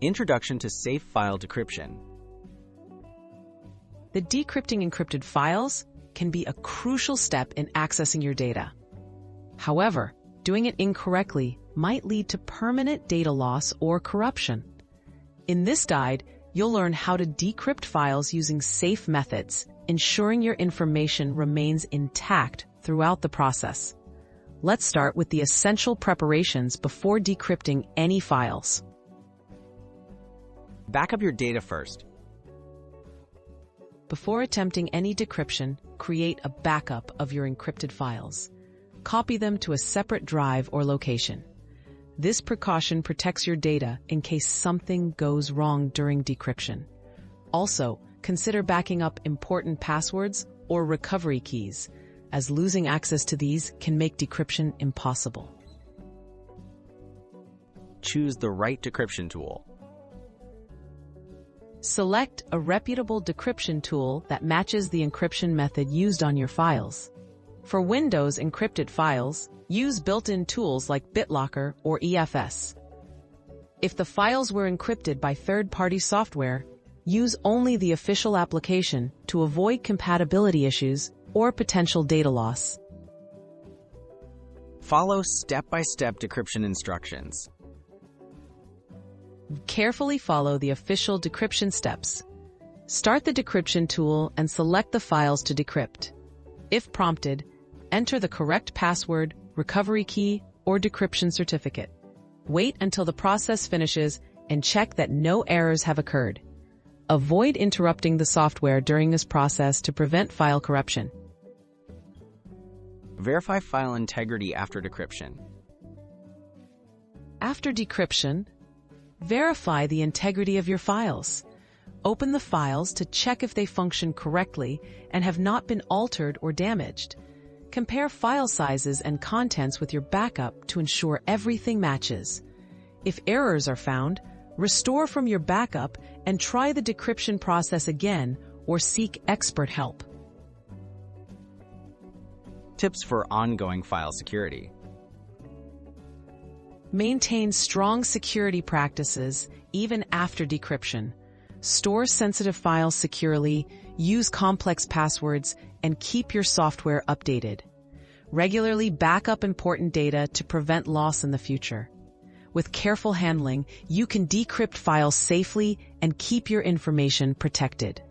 Introduction to Safe File Decryption. The decrypting encrypted files can be a crucial step in accessing your data. However, doing it incorrectly might lead to permanent data loss or corruption. In this guide, you'll learn how to decrypt files using safe methods, ensuring your information remains intact throughout the process. Let's start with the essential preparations before decrypting any files. Back up your data first. Before attempting any decryption, create a backup of your encrypted files. Copy them to a separate drive or location. This precaution protects your data in case something goes wrong during decryption. Also, consider backing up important passwords or recovery keys, as losing access to these can make decryption impossible. Choose the right decryption tool. Select a reputable decryption tool that matches the encryption method used on your files. For Windows encrypted files, use built-in tools like BitLocker or EFS. If the files were encrypted by third-party software, use only the official application to avoid compatibility issues or potential data loss. Follow step-by-step decryption instructions. Carefully follow the official decryption steps. Start the decryption tool and select the files to decrypt. If prompted, enter the correct password, recovery key, or decryption certificate. Wait until the process finishes and check that no errors have occurred. Avoid interrupting the software during this process to prevent file corruption. Verify file integrity after decryption. After decryption, verify the integrity of your files. Open the files to check if they function correctly and have not been altered or damaged. Compare file sizes and contents with your backup to ensure everything matches. If errors are found, restore from your backup and try the decryption process again or seek expert help. Tips for ongoing file security. Maintain strong security practices even after decryption. Store sensitive files securely, use complex passwords, and keep your software updated. Regularly back up important data to prevent loss in the future. With careful handling, you can decrypt files safely and keep your information protected.